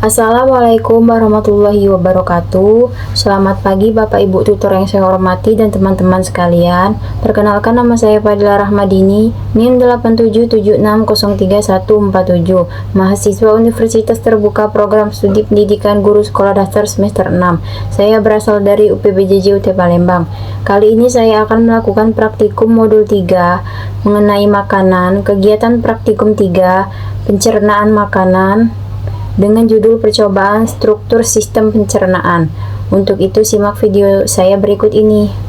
Assalamualaikum warahmatullahi wabarakatuh. Selamat pagi Bapak Ibu tutor yang saya hormati dan teman-teman sekalian. Perkenalkan, nama saya Fadila Rahmadini, NIM 8776031147, mahasiswa Universitas Terbuka Program Studi Pendidikan Guru Sekolah Dasar semester 6. Saya berasal dari UPBJJ UT Palembang. Kali ini saya akan melakukan praktikum modul 3 mengenai makanan, kegiatan praktikum 3, pencernaan makanan, dengan judul percobaan struktur sistem pencernaan. Untuk itu simak video saya berikut ini.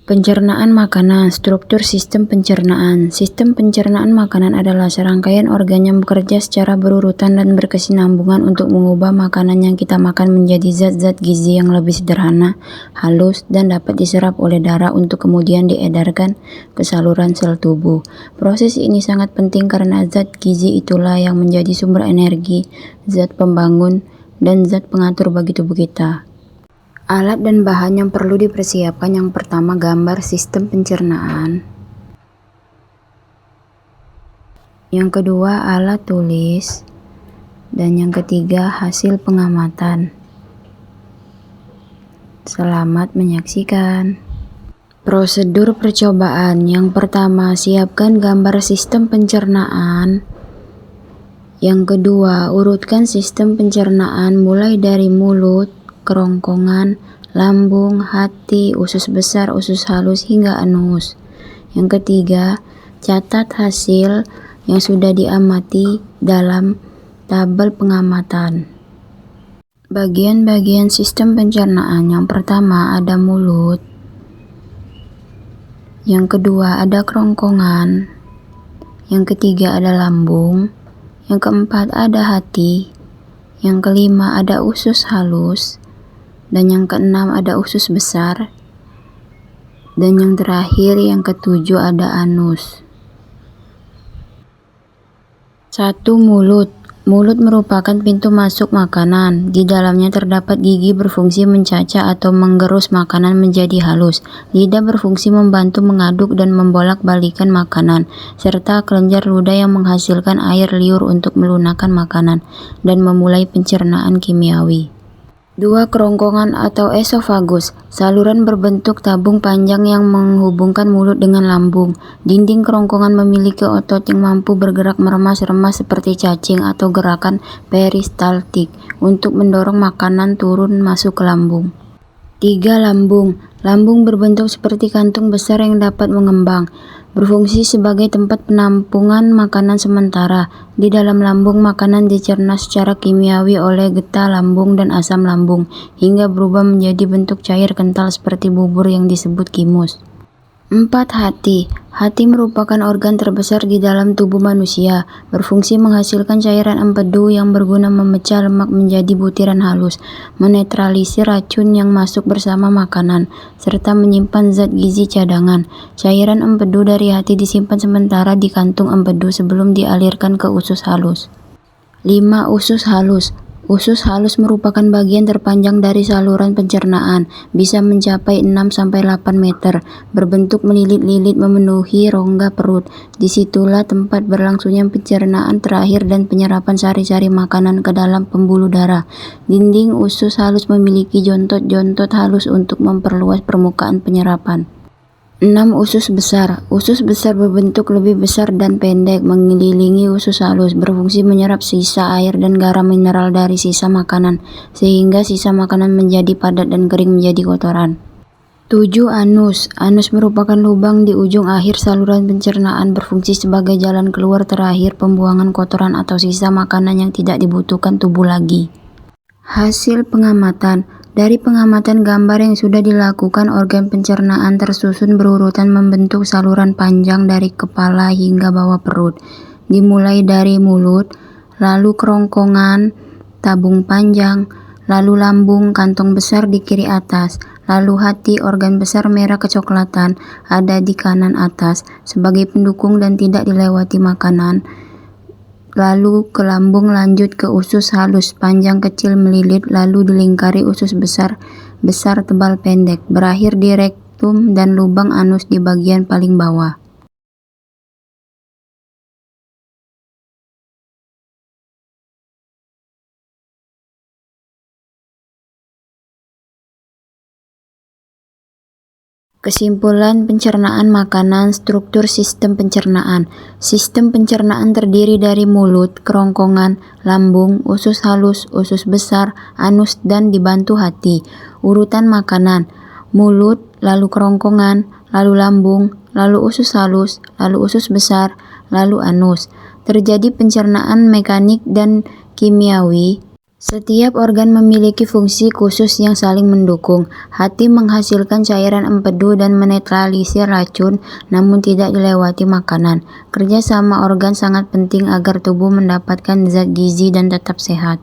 Pencernaan makanan, struktur sistem pencernaan. Sistem pencernaan makanan adalah serangkaian organ yang bekerja secara berurutan dan berkesinambungan untuk mengubah makanan yang kita makan menjadi zat-zat gizi yang lebih sederhana, halus, dan dapat diserap oleh darah untuk kemudian diedarkan ke saluran sel tubuh. Proses ini sangat penting karena zat gizi itulah yang menjadi sumber energi, zat pembangun, dan zat pengatur bagi tubuh kita. Alat dan bahan yang perlu dipersiapkan: yang pertama, gambar sistem pencernaan. Yang kedua, alat tulis. Dan yang ketiga, hasil pengamatan. Selamat menyaksikan. Prosedur percobaan: yang pertama, siapkan gambar sistem pencernaan. Yang kedua, urutkan sistem pencernaan mulai dari mulut, kerongkongan, lambung, hati, usus besar, usus halus, hingga anus. Yang ketiga, catat hasil yang sudah diamati dalam tabel pengamatan. Bagian-bagian sistem pencernaan: yang pertama ada mulut, yang kedua ada kerongkongan, yang ketiga ada lambung, yang keempat ada hati, yang kelima ada usus halus, dan yang keenam ada usus besar, dan yang terakhir yang ketujuh ada anus. 1. Mulut. Mulut merupakan pintu masuk makanan. Di dalamnya terdapat gigi berfungsi mencacah atau menggerus makanan menjadi halus. Lidah berfungsi membantu mengaduk dan membolak-balikan makanan, serta kelenjar ludah yang menghasilkan air liur untuk melunakkan makanan dan memulai pencernaan kimiawi. 2. Kerongkongan atau esofagus, saluran berbentuk tabung panjang yang menghubungkan mulut dengan lambung. Dinding kerongkongan memiliki otot yang mampu bergerak meremas-remas seperti cacing atau gerakan peristaltik untuk mendorong makanan turun masuk ke lambung. 3. Lambung. Lambung berbentuk seperti kantung besar yang dapat mengembang, berfungsi sebagai tempat penampungan makanan sementara. Di dalam lambung, makanan dicerna secara kimiawi oleh getah lambung dan asam lambung, hingga berubah menjadi bentuk cair kental seperti bubur yang disebut kimus. 4. Hati. Hati merupakan organ terbesar di dalam tubuh manusia, berfungsi menghasilkan cairan empedu yang berguna memecah lemak menjadi butiran halus, menetralisir racun yang masuk bersama makanan, serta menyimpan zat gizi cadangan. Cairan empedu dari hati disimpan sementara di kantung empedu sebelum dialirkan ke usus halus. 5. Usus halus. Usus halus merupakan bagian terpanjang dari saluran pencernaan, bisa mencapai 6-8 meter, berbentuk melilit-lilit memenuhi rongga perut. Disitulah tempat berlangsungnya pencernaan terakhir dan penyerapan sari-sari makanan ke dalam pembuluh darah. Dinding usus halus memiliki jontot-jontot halus untuk memperluas permukaan penyerapan. 6. Usus besar. Usus besar berbentuk lebih besar dan pendek, mengelilingi usus halus, berfungsi menyerap sisa air dan garam mineral dari sisa makanan, sehingga sisa makanan menjadi padat dan kering menjadi kotoran. 7. Anus. Anus merupakan lubang di ujung akhir saluran pencernaan, berfungsi sebagai jalan keluar terakhir pembuangan kotoran atau sisa makanan yang tidak dibutuhkan tubuh lagi. Hasil pengamatan. Dari pengamatan gambar yang sudah dilakukan, organ pencernaan tersusun berurutan membentuk saluran panjang dari kepala hingga bawah perut, dimulai dari mulut, lalu kerongkongan, tabung panjang, lalu lambung, kantong besar di kiri atas, lalu hati, organ besar merah kecoklatan, ada di kanan atas, sebagai pendukung dan tidak dilewati makanan. Lalu ke lambung, lanjut ke usus halus, panjang kecil melilit, lalu dilingkari usus besar, besar tebal pendek, berakhir di rektum dan lubang anus di bagian paling bawah. Kesimpulan pencernaan makanan, struktur sistem pencernaan. Sistem pencernaan terdiri dari mulut, kerongkongan, lambung, usus halus, usus besar, anus, dan dibantu hati. Urutan makanan: mulut, lalu kerongkongan, lalu lambung, lalu usus halus, lalu usus besar, lalu anus. Terjadi pencernaan mekanik dan kimiawi. Setiap organ memiliki fungsi khusus yang saling mendukung. Hati menghasilkan cairan empedu dan menetralisir racun, namun tidak dilewati makanan. Kerjasama organ sangat penting agar tubuh mendapatkan zat gizi dan tetap sehat.